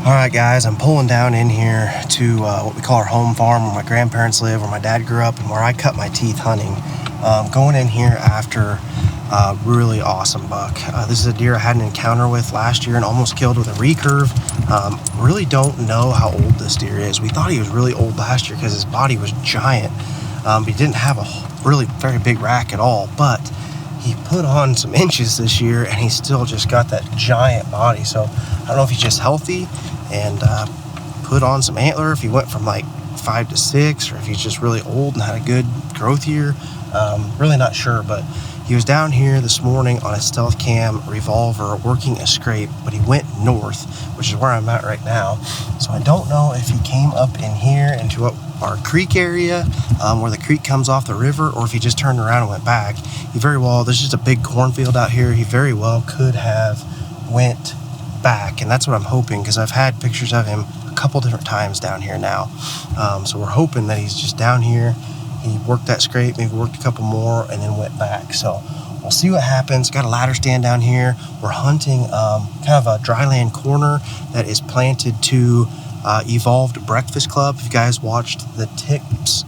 All right, guys, I'm pulling down in here to what we call our home farm, where my grandparents live, where my dad grew up, and where I cut my teeth hunting. Going in here after a really awesome buck. This is a deer I had an encounter with last year and almost killed with a recurve. Really don't know how old this deer is. We thought he was really old last year because his body was giant. But he didn't have a really very big rack at all, but he put on some inches this year, and he still just got that giant body. So I don't know if he's just healthy and put on some antler, if he went from like 5 to 6, or if he's just really old and had a good growth year. Really not sure, but he was down here this morning on a stealth cam revolver working a scrape, but he went north, which is where I'm at right now. So I don't know if he came up in here into our creek area, where the creek comes off the river, or if he just turned around and went back. He very well, there's just a big cornfield out here. He very well could have went back, and that's what I'm hoping, because I've had pictures of him a couple different times down here now. So we're hoping that he's just down here. He worked that scrape, maybe worked a couple more, and then went back. So we'll see what happens. Got a ladder stand down here. We're hunting kind of a dryland corner that is planted to Evolved Breakfast Club. If you guys watched the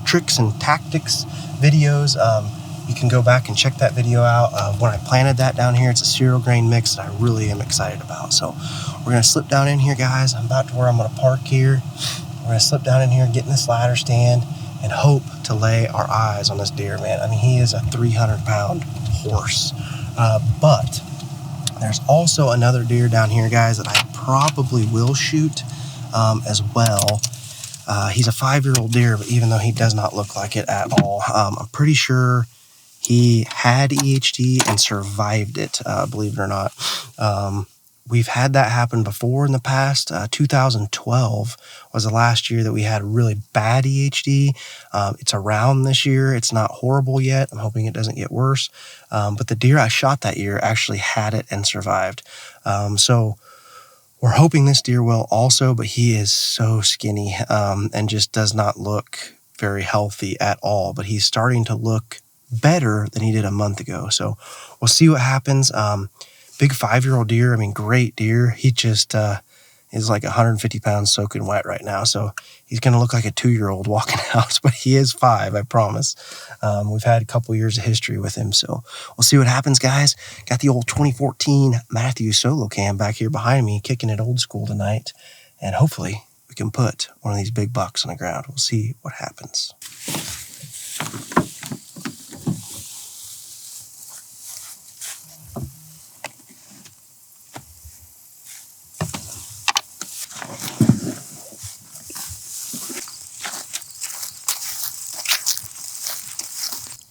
tricks and tactics videos, you can go back and check that video out of when I planted that down here. It's a cereal grain mix that I really am excited about. So we're going to slip down in here, guys. I'm about to where I'm going to park here. We're going to slip down in here and get in this ladder stand and hope to lay our eyes on this deer, man. I mean, he is a 300-pound horse. But there's also another deer down here, guys, that I probably will shoot as well. He's a 5-year-old deer, but even though he does not look like it at all, I'm pretty sure he had EHD and survived it, believe it or not. We've had that happen before in the past. 2012 was the last year that we had really bad EHD. It's around this year. It's not horrible yet. I'm hoping it doesn't get worse. But the deer I shot that year actually had it and survived. So we're hoping this deer will also, but he is so skinny and just does not look very healthy at all. But he's starting to look better than he did a month ago. So we'll see what happens. Big 5-year-old deer. I mean, great deer. He just is like 150 pounds soaking wet right now. So he's going to look like a 2-year-old walking out, but he is 5, I promise. We've had a couple years of history with him. So we'll see what happens, guys. Got the old 2014 Matthew solo cam back here behind me, kicking it old school tonight. And hopefully we can put one of these big bucks on the ground. We'll see what happens.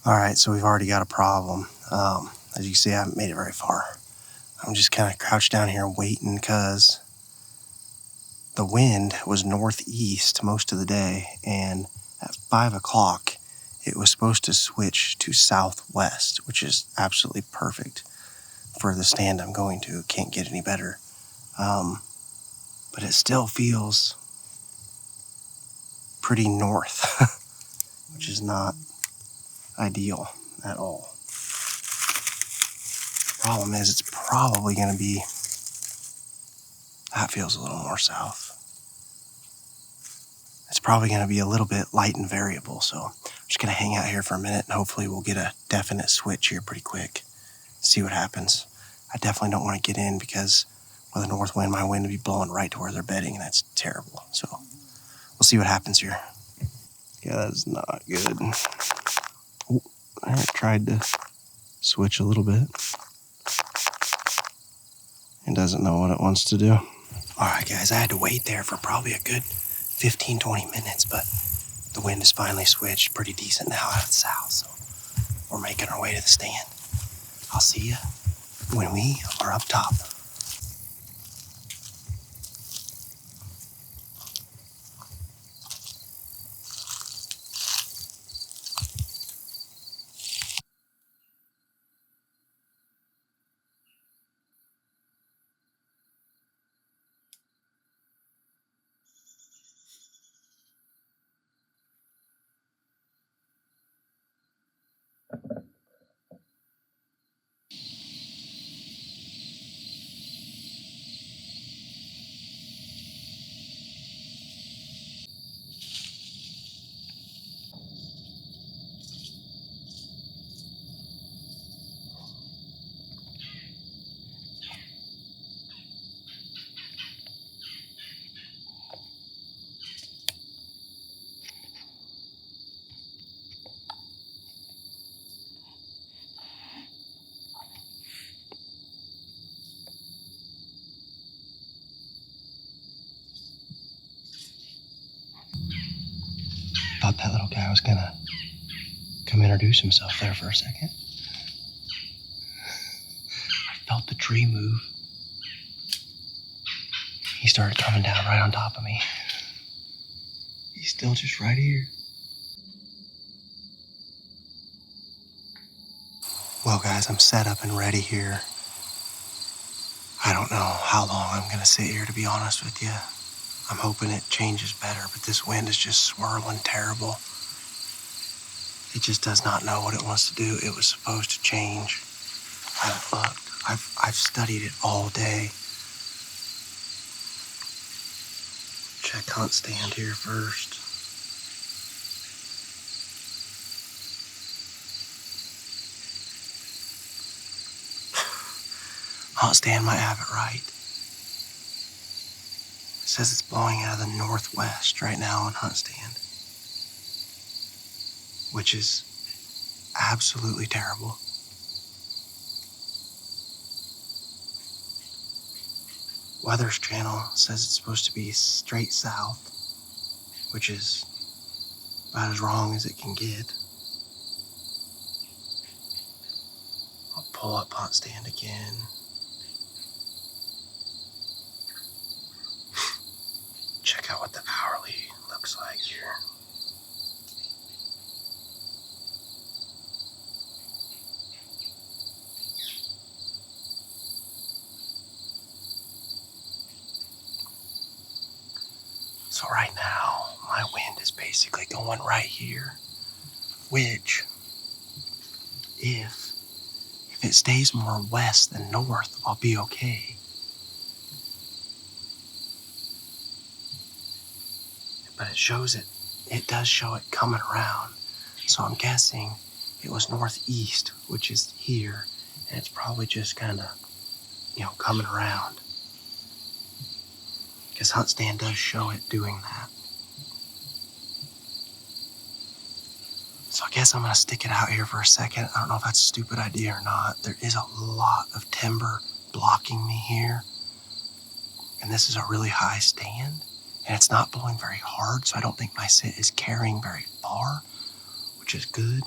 All right, so we've already got a problem. As you can see, I haven't made it very far. I'm just kind of crouched down here waiting because the wind was northeast most of the day, and at 5 o'clock, it was supposed to switch to southwest, which is absolutely perfect for the stand I'm going to. Can't get any better. But it still feels pretty north, which is not ideal at all. Problem is, it's probably going to be, that feels a little more south. It's probably going to be a little bit light and variable, so I'm just going to hang out here for a minute, and hopefully we'll get a definite switch here pretty quick. See what happens. I definitely don't want to get in because with a north wind, my wind would be blowing right to where they're bedding, and that's terrible. So we'll see what happens here. Yeah, that is not good. Oh, I tried to switch a little bit. It doesn't know what it wants to do. All right, guys, I had to wait there for probably a good 15, 20 minutes, but the wind has finally switched pretty decent now out of the south, so we're making our way to the stand. I'll see you when we are up top. guy was gonna come introduce himself there for a second. I felt the tree move. He started coming down right on top of me. He's still just right here. Well, guys, I'm set up and ready here. I don't know how long I'm gonna sit here, to be honest with you. I'm hoping it changes better, but this wind is just swirling terrible. It just does not know what it wants to do. It was supposed to change. I've looked. I've studied it all day. Check hunt stand here first. Hunt stand might have it right. It says it's blowing out of the northwest right now on hunt stand, which is absolutely terrible. Weather's channel says it's supposed to be straight south, which is about as wrong as it can get. I'll pull up hunt stand again. Check out what the hourly looks like here. So right now, my wind is basically going right here, which, if it stays more west than north, I'll be okay. But it does show it coming around. So I'm guessing it was northeast, which is here, and it's probably just kind of, coming around. Because hunt stand does show it doing that. So I guess I'm gonna stick it out here for a second. I don't know if that's a stupid idea or not. There is a lot of timber blocking me here. And this is a really high stand. And it's not blowing very hard, so I don't think my sit is carrying very far, which is good.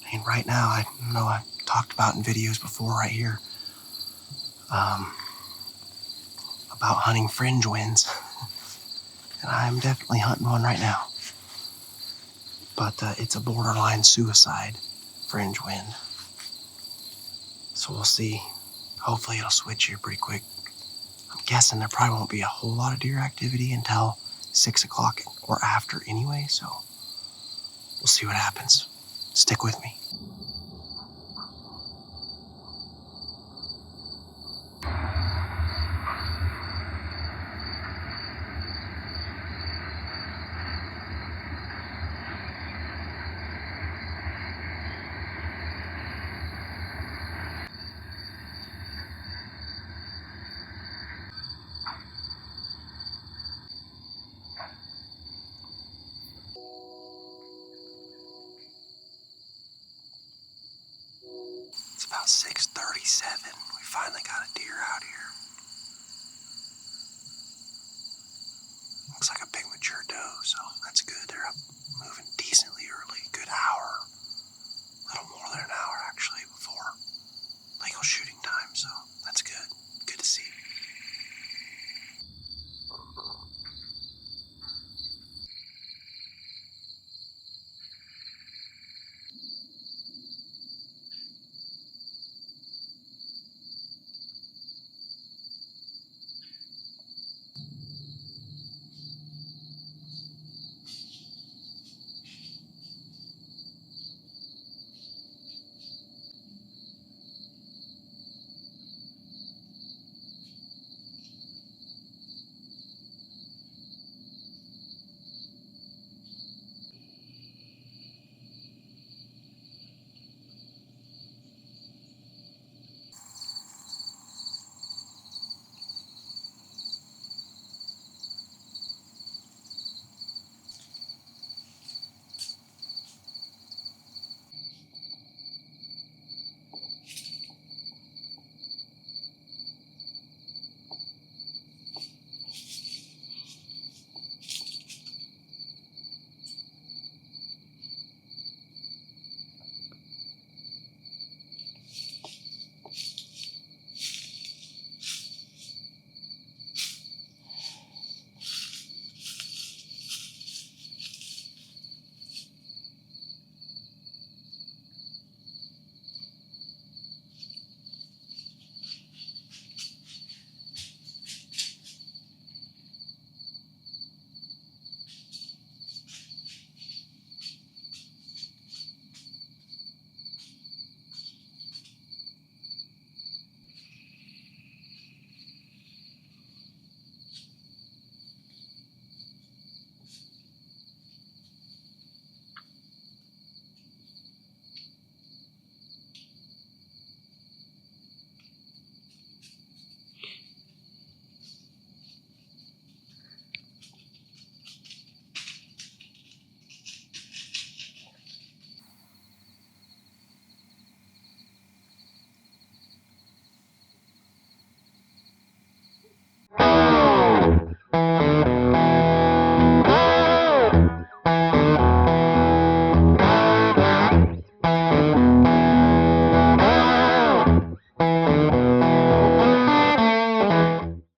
I mean, right now, I know I talked about in videos before right here, about hunting fringe winds. And I'm definitely hunting one right now. But it's a borderline suicide fringe wind. So we'll see. Hopefully it'll switch here pretty quick. I'm guessing there probably won't be a whole lot of deer activity until 6 o'clock or after anyway, so we'll see what happens. Stick with me. It's about 6:37. We finally got a deer out here. Looks like a big mature doe, so that's good. They're up moving decently early. Good hour